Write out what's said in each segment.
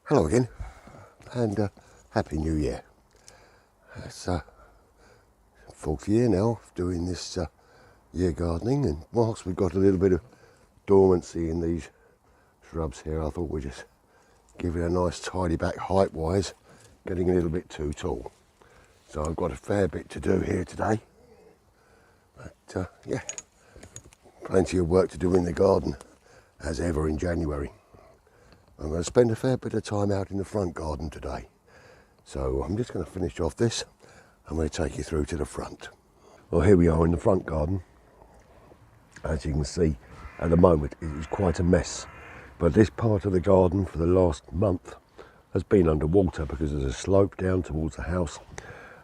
Hello again, and Happy New Year. It's fourth year now of doing this year gardening, and whilst we've got a little bit of dormancy in these shrubs here, I thought we'd just give it a nice tidy back height wise, getting a little bit too tall. So I've got a fair bit to do here today, but yeah, plenty of work to do in the garden as ever in January. I'm going to spend a fair bit of time out in the front garden today. So I'm just going to finish off this. I'm going to take you through to the front. Well, here we are in the front garden. As you can see, at the moment it is quite a mess. But this part of the garden for the last month has been underwater because there's a slope down towards the house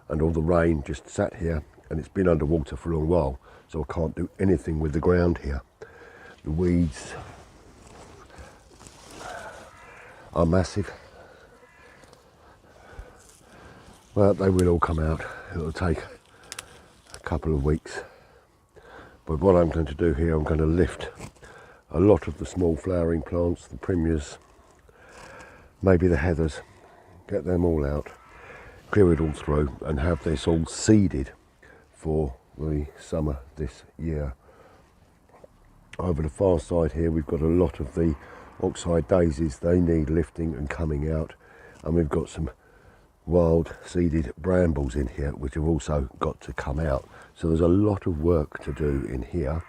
and all the rain just sat here and it's been underwater for a long while. So I can't do anything with the ground here. The weeds are massive, but they will all come out. It'll take a couple of weeks, but what I'm going to do here, I'm going to lift a lot of the small flowering plants, the primroses, maybe the heathers, get them all out, clear it all through and have this all seeded for the summer this year. Over the far side here we've got a lot of the oxeye daisies. They need lifting and coming out, and we've got some wild seeded brambles in here which have also got to come out. So there's a lot of work to do in here,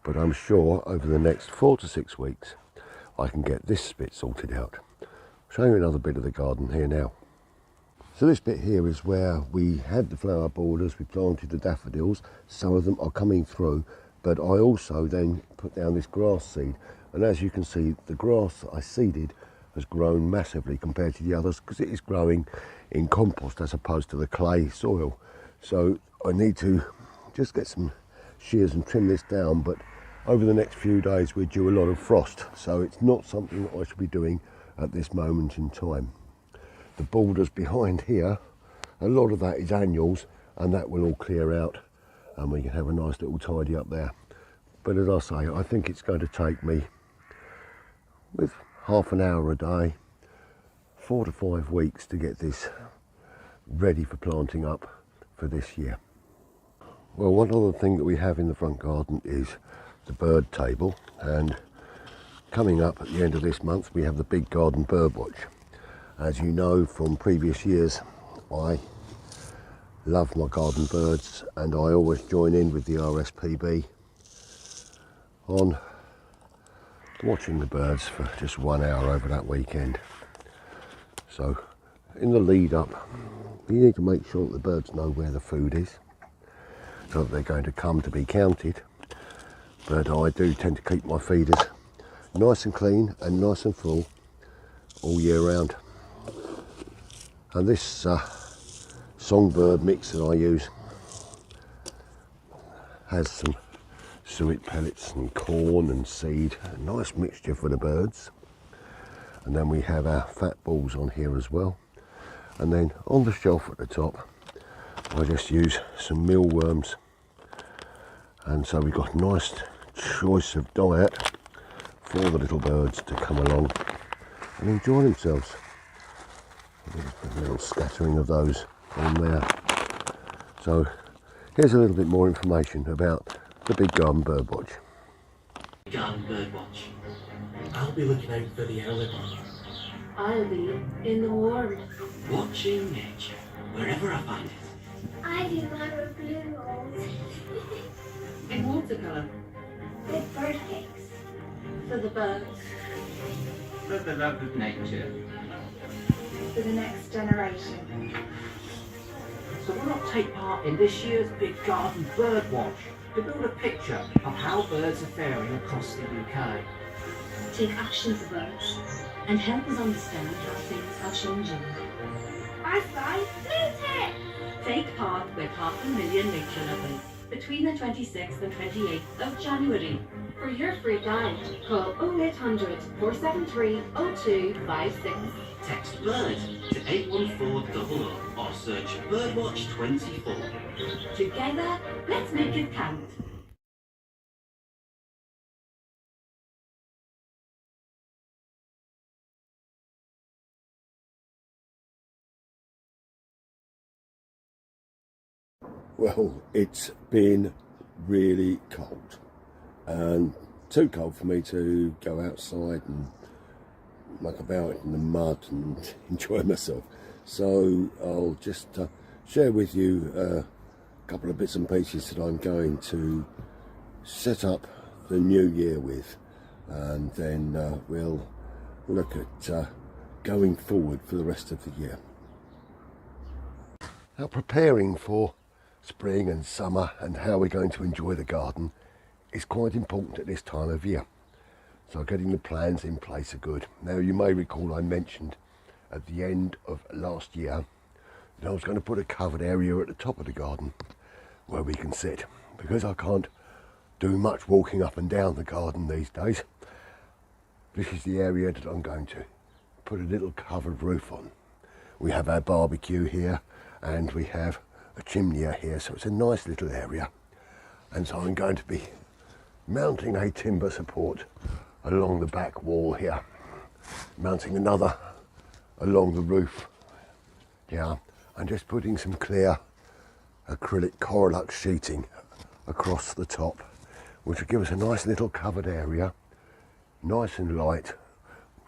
but I'm sure over the next 4 to 6 weeks I can get this bit sorted out. I'll show you another bit of the garden here now. So this bit here is where we had the flower borders, we planted the daffodils. Some of them are coming through, but I also then put down this grass seed. And as you can see, the grass that I seeded has grown massively compared to the others because it is growing in compost as opposed to the clay soil. So I need to just get some shears and trim this down, but over the next few days we're due a lot of frost. So it's not something that I should be doing at this moment in time. The borders behind here, a lot of that is annuals, and that will all clear out and we can have a nice little tidy up there. But as I say, I think it's going to take me, with half an hour a day, 4 to 5 weeks to get this ready for planting up for this year. Well, one other thing that we have in the front garden is the bird table, and coming up at the end of this month we have the big garden bird watch. As you know from previous years, I love my garden birds and I always join in with the RSPB on watching the birds for just 1 hour over that weekend. So in the lead up, you need to make sure that the birds know where the food is so that they're going to come to be counted. But I do tend to keep my feeders nice and clean and nice and full all year round. And this songbird mix that I use has some suet pellets and corn and seed, a nice mixture for the birds. And then we have our fat balls on here as well. And then on the shelf at the top I just use some mealworms, and so we've got a nice choice of diet for the little birds to come along and enjoy themselves. A little scattering of those on there. So here's a little bit more information about the big garden bird watch. Garden bird watch. I'll be looking out for the early birds. I'll be in the warm. Watching nature, wherever I find it. I do my blue rolls. In watercolour. With bird cakes. For the birds. For the love of nature. For the next generation. So why not take part in this year's big garden bird watch to build a picture of how birds are faring across the UK. Take action for birds and help us understand how things are changing. I fly blue. Take part with 500,000 nature lovers between the 26th and 28th of January. For your free guide, call 0800 473 0256. Text BIRD to 81400 or search Birdwatch 24. Together, let's make it count. Well, it's been really cold and too cold for me to go outside and muck about in the mud and enjoy myself. So I'll just share with you a couple of bits and pieces that I'm going to set up the new year with, and then we'll look at going forward for the rest of the year. Now, preparing for spring and summer and how we're going to enjoy the garden is quite important at this time of year. So getting the plans in place are good. Now, you may recall I mentioned at the end of last year that I was going to put a covered area at the top of the garden where we can sit, because I can't do much walking up and down the garden these days. This is the area that I'm going to put a little covered roof on. We have our barbecue here and we have a chimney here, so it's a nice little area. And so I'm going to be mounting a timber support along the back wall here, mounting another along the roof here, and just putting some clear acrylic Coralux sheeting across the top, which will give us a nice little covered area, nice and light,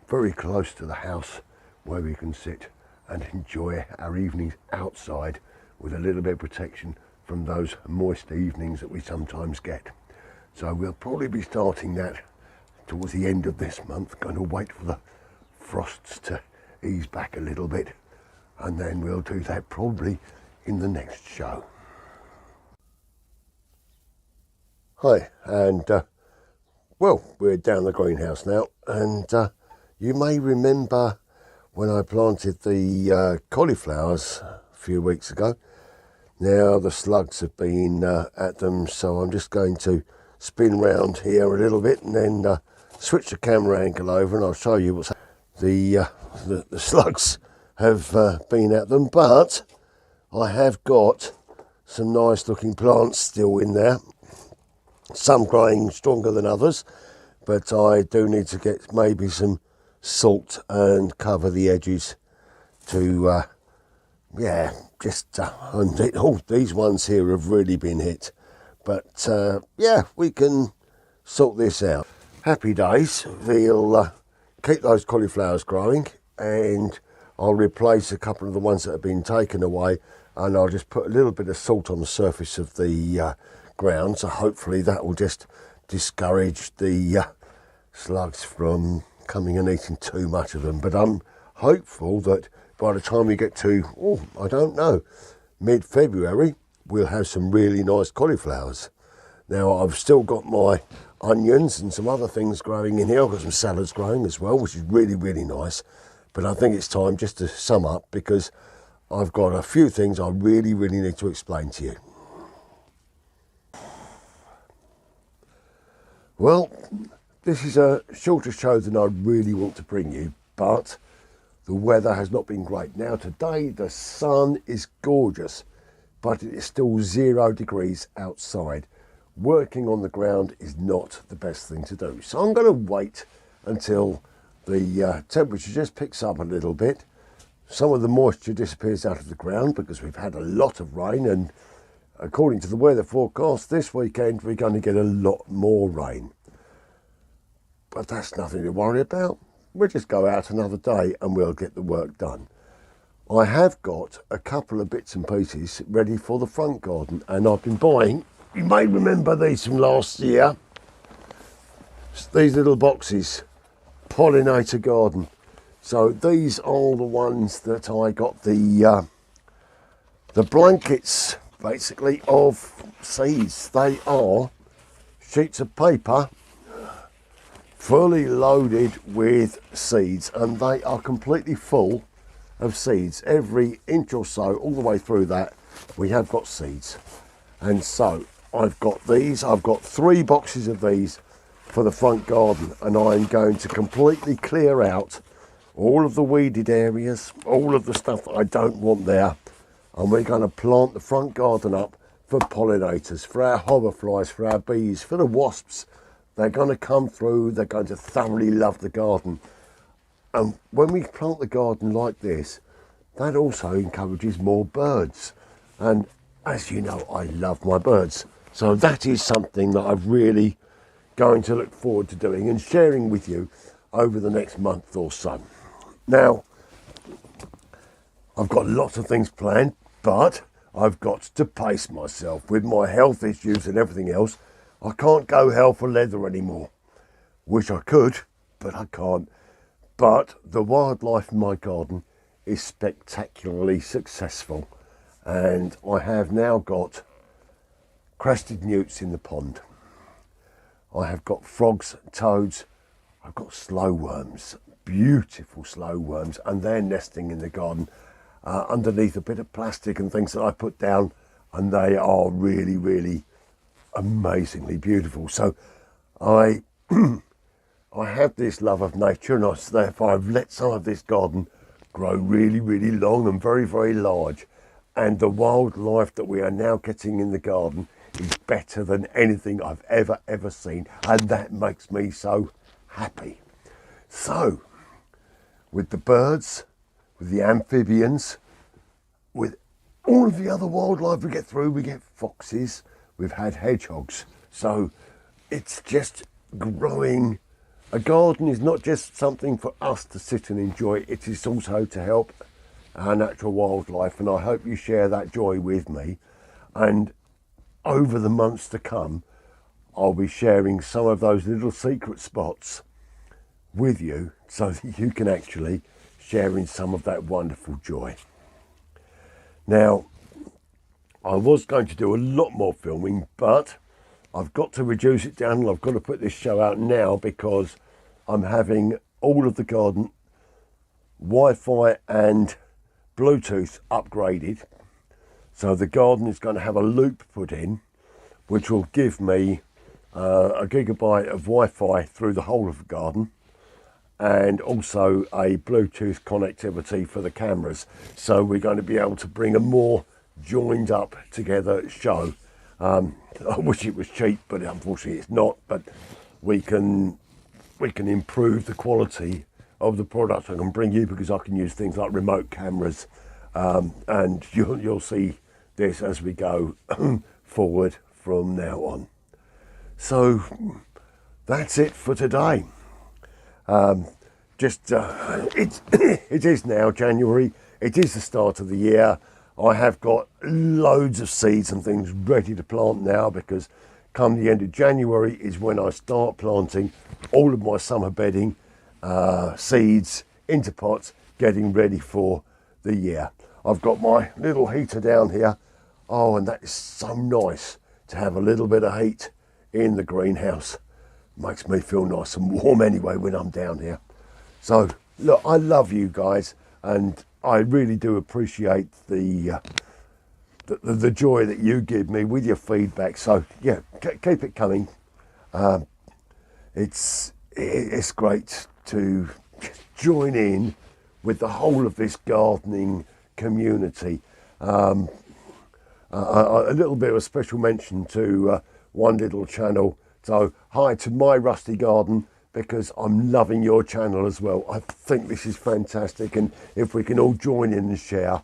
very close to the house, where we can sit and enjoy our evenings outside with a little bit of protection from those moist evenings that we sometimes get. So we'll probably be starting that towards the end of this month. Going to wait for the frosts to ease back a little bit, and then we'll do that probably in the next show. Hi, and well, we're down the greenhouse now, and you may remember when I planted the cauliflowers a few weeks ago. Now the slugs have been at them, so I'm just going to spin round here a little bit and then switch the camera angle over, and I'll show you what's happening. The slugs have been at them, but I have got some nice looking plants still in there, some growing stronger than others, but I do need to get maybe some salt and cover the edges to all these ones here have really been hit, but we can sort this out. Happy days. We'll keep those cauliflowers growing, and I'll replace a couple of the ones that have been taken away, and I'll just put a little bit of salt on the surface of the ground, so hopefully that will just discourage the slugs from coming and eating too much of them. But I'm hopeful that by the time we get to, I don't know, mid-February, we'll have some really nice cauliflowers. Now, I've still got my onions and some other things growing in here. I've got some salads growing as well, which is really, really nice. But I think it's time just to sum up, because I've got a few things I really, really need to explain to you. Well, this is a shorter show than I really want to bring you, but the weather has not been great. Now today the sun is gorgeous, but it is still 0 degrees outside. Working on the ground is not the best thing to do. So I'm going to wait until the temperature just picks up a little bit. Some of the moisture disappears out of the ground because we've had a lot of rain, and according to the weather forecast this weekend we're going to get a lot more rain. But that's nothing to worry about. We'll just go out another day and we'll get the work done. I have got a couple of bits and pieces ready for the front garden, and I've been buying, you may remember these from last year, these little boxes, pollinator garden. So these are the ones that I got the blankets basically of seeds. They are sheets of paper fully loaded with seeds, and they are completely full of seeds. Every inch or so, all the way through that, we have got seeds. And so I've got these. I've got 3 boxes of these for the front garden, and I'm going to completely clear out all of the weeded areas, all of the stuff that I don't want there, and we're going to plant the front garden up for pollinators, for our hoverflies, for our bees, for the wasps. They're going to come through, they're going to thoroughly love the garden. And when we plant the garden like this, that also encourages more birds. And as you know, I love my birds. So that is something that I'm really going to look forward to doing and sharing with you over the next month or so. Now, I've got lots of things planned, but I've got to pace myself with my health issues and everything else. I can't go hell for leather anymore. Wish I could, but I can't. But the wildlife in my garden is spectacularly successful, and I have now got crested newts in the pond. I have got frogs, toads, I've got slow worms, beautiful slow worms, and they're nesting in the garden underneath a bit of plastic and things that I put down, and they are really, really amazingly beautiful. So I I have this love of nature, and therefore I've let some of this garden grow really, really long and very, very large. And the wildlife that we are now getting in the garden is better than anything I've ever seen. And that makes me so happy. So, with the birds, with the amphibians, with all of the other wildlife we get through, we get foxes, we've had hedgehogs. So, it's just growing. A garden is not just something for us to sit and enjoy, it is also to help our natural wildlife, and I hope you share that joy with me. And over the months to come, I'll be sharing some of those little secret spots with you so that you can actually share in some of that wonderful joy. Now, I was going to do a lot more filming, but I've got to reduce it down, and I've got to put this show out now because I'm having all of the garden Wi-Fi and Bluetooth upgraded. So the garden is going to have a loop put in, which will give me a gigabyte of Wi-Fi through the whole of the garden, and also a Bluetooth connectivity for the cameras. So we're going to be able to bring a more joined up together show. I wish it was cheap, but unfortunately it's not. But we can improve the quality of the product I can bring you, because I can use things like remote cameras, and you'll see this as we go forward from now on. So that's it for today. It is now January. It is the start of the year. I have got loads of seeds and things ready to plant now, because come the end of January is when I start planting all of my summer bedding seeds into pots, getting ready for the year. I've got my little heater down here. Oh, and that is so nice to have a little bit of heat in the greenhouse. Makes me feel nice and warm anyway when I'm down here. So look, I love you guys, and I really do appreciate the joy that you give me with your feedback. So yeah, keep it coming. It's great to join in with the whole of this gardening community. A little bit of a special mention to one little channel. So hi to My Rusty Garden, because I'm loving your channel as well. I think this is fantastic, and if we can all join in and share,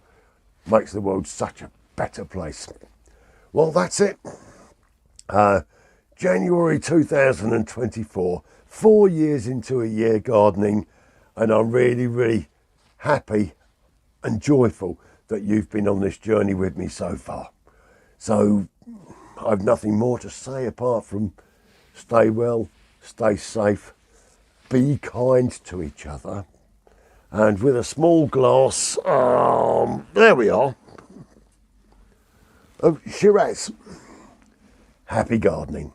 makes the world such a better place. Well, that's it. January 2024, 4 years into a year gardening, and I'm really, really happy and joyful that you've been on this journey with me so far. So I've nothing more to say apart from stay well, stay safe, be kind to each other, and with a small glass, there we are, of Shiraz. Happy gardening.